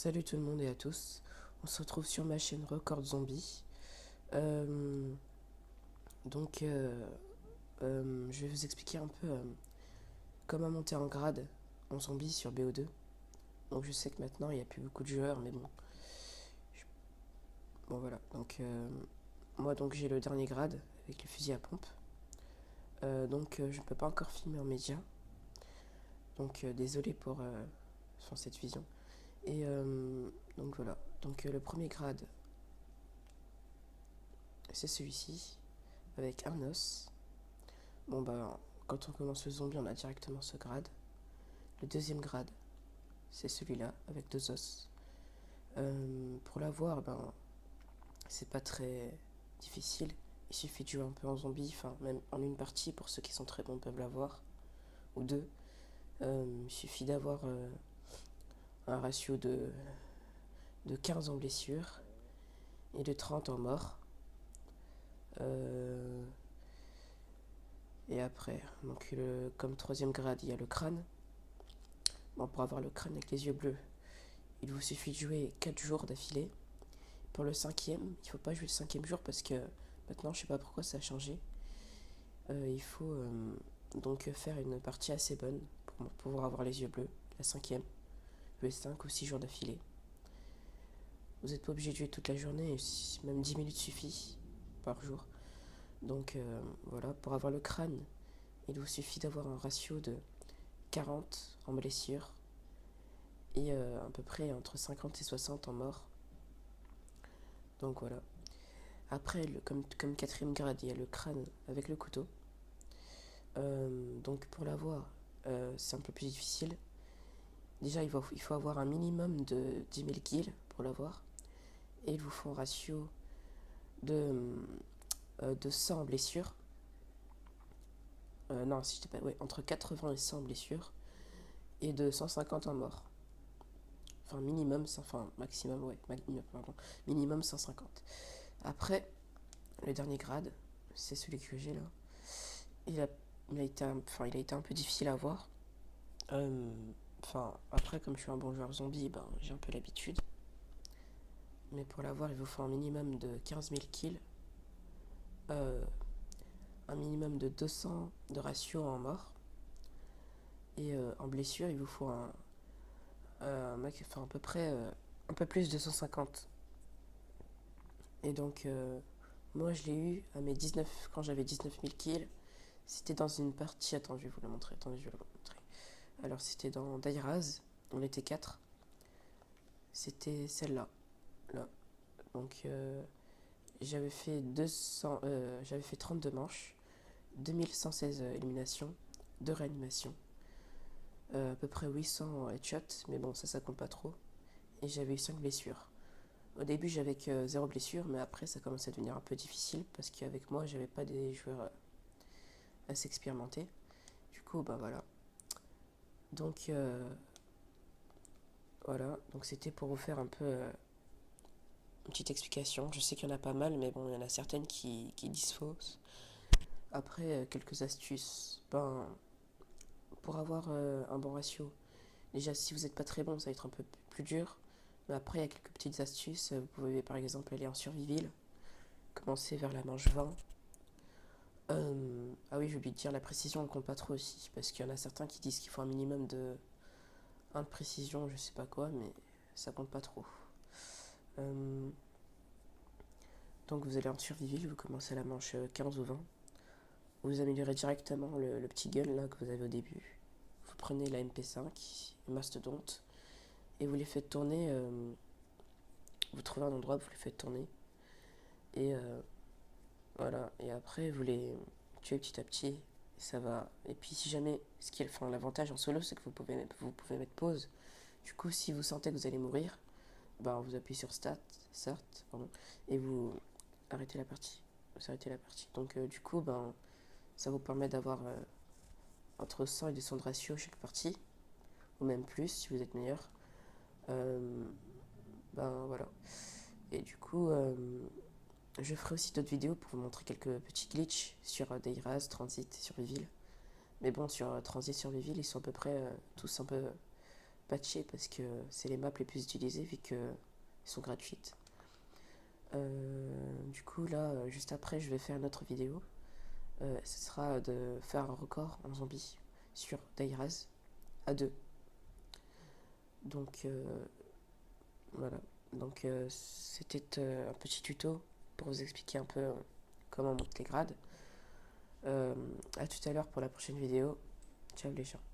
Salut tout le monde et à tous. On se retrouve sur ma chaîne Record Zombie. Euh, donc, je vais vous expliquer un peu comment monter en grade en zombie sur BO2. Donc, je sais que maintenant il n'y a plus beaucoup de joueurs, mais bon. Bon, voilà. Donc, moi, donc j'ai le dernier grade avec le fusil à pompe. Je ne peux pas encore filmer en média. Donc, désolé pour cette vision. Et donc, voilà. Donc, le premier grade, c'est celui-ci, avec un os. Bon bah, quand on commence le zombie, on a directement ce grade. Le deuxième grade, c'est celui-là, avec 2 os. Pour l'avoir, ben, c'est pas très difficile. Il suffit de jouer un peu en zombie, enfin, même en une partie, pour ceux qui sont très bons peuvent l'avoir, ou deux. Il suffit d'avoir un ratio de 15 en blessure et de 30 en mort. Euh, et après, donc comme troisième grade, il y a le crâne. Bon, pour avoir le crâne avec les yeux bleus, il vous suffit de jouer 4 jours d'affilée. Pour le cinquième, il ne faut pas jouer le cinquième jour parce que maintenant, je sais pas pourquoi ça a changé. Il faut donc faire une partie assez bonne pour pouvoir avoir les yeux bleus. La cinquième, jouer 5 ou 6 jours d'affilée. Vous n'êtes pas obligé de jouer toute la journée, même 10 minutes suffit par jour. Donc voilà, pour avoir le crâne, il vous suffit d'avoir un ratio de 40 en blessure et à peu près entre 50 et 60 en mort. Donc voilà. Après, comme quatrième grade, il y a le crâne avec le couteau. Donc pour l'avoir, c'est un peu plus difficile. Déjà, il faut avoir un minimum de 10 000 kills pour l'avoir. Et il vous faut un ratio de 100 blessures. Non, si je dis pas, ouais, entre 80 et 100 blessures. Et de 150 en mort. Enfin, minimum, enfin, maximum, ouais, pardon, minimum 150. Après, le dernier grade, c'est celui que j'ai là. Il a, il a été un peu difficile à avoir. Après, comme je suis un bon joueur zombie, ben, j'ai un peu l'habitude. Mais pour l'avoir, il vous faut un minimum de 15 000 kills. Un minimum de 200 de ratio en mort. Et en blessure, il vous faut à peu près un peu plus de 150. Et donc, moi, je l'ai eu à mes 19, quand j'avais 19 000 kills. C'était dans une partie. Attends, je vais vous la montrer. Attendez, je vais la montrer. Alors, c'était dans Dairaz. On était 4. C'était celle-là. Là. Donc, j'avais fait 32 manches, 2116 éliminations, 2 réanimations, à peu près 800 headshots, mais bon, ça compte pas trop. Et j'avais eu 5 blessures. Au début, j'avais que 0 blessure, mais après, ça commençait à devenir un peu difficile parce qu'avec moi, j'avais pas des joueurs assez expérimentés. Du coup, bah voilà. Donc, voilà. Donc, c'était pour vous faire un peu une petite explication. Je sais qu'il y en a pas mal, mais bon, il y en a certaines qui disent fausses. Après, quelques astuces. Ben, pour avoir un bon ratio, déjà, si vous n'êtes pas très bon, ça va être un peu plus dur. Mais après, il y a quelques petites astuces. Vous pouvez par exemple aller en surviville, commencer vers la manche 20. Ah oui, j'ai oublié de dire, la précision ne compte pas trop aussi. Parce qu'il y en a certains qui disent qu'il faut un minimum de 1 de précision, je sais pas quoi, mais ça compte pas trop. Euh, donc vous allez en surviville, vous commencez à la manche 15 ou 20. Vous améliorez directement le petit gun là que vous avez au début. Vous prenez la MP5, le mastodonte, et vous les faites tourner. Vous trouvez un endroit, vous les faites tourner. Et voilà. Et après, vous les tuez petit à petit. Et ça va. Et puis, si jamais. L'avantage en solo, c'est que vous pouvez mettre pause. Du coup, si vous sentez que vous allez mourir, ben, vous appuyez sur Start, pardon, et vous arrêtez la partie. Vous arrêtez la partie. Donc, du coup, ben, ça vous permet d'avoir entre 100 et 200 de ratio chaque partie, ou même plus si vous êtes meilleur. Ben voilà. Et du coup, je ferai aussi d'autres vidéos pour vous montrer quelques petits glitches sur Dairaz, Transit et Surviville. Mais bon, sur Transit et Surviville, ils sont à peu près tous un peu patcher parce que c'est les maps les plus utilisées vu qu'elles sont gratuites. Du coup là, juste après, je vais faire une autre vidéo. Ce sera de faire un record en zombie sur Dairaz à 2. Donc voilà. Donc c'était un petit tuto pour vous expliquer un peu comment monter les grades. À tout à l'heure pour la prochaine vidéo. Ciao les gens.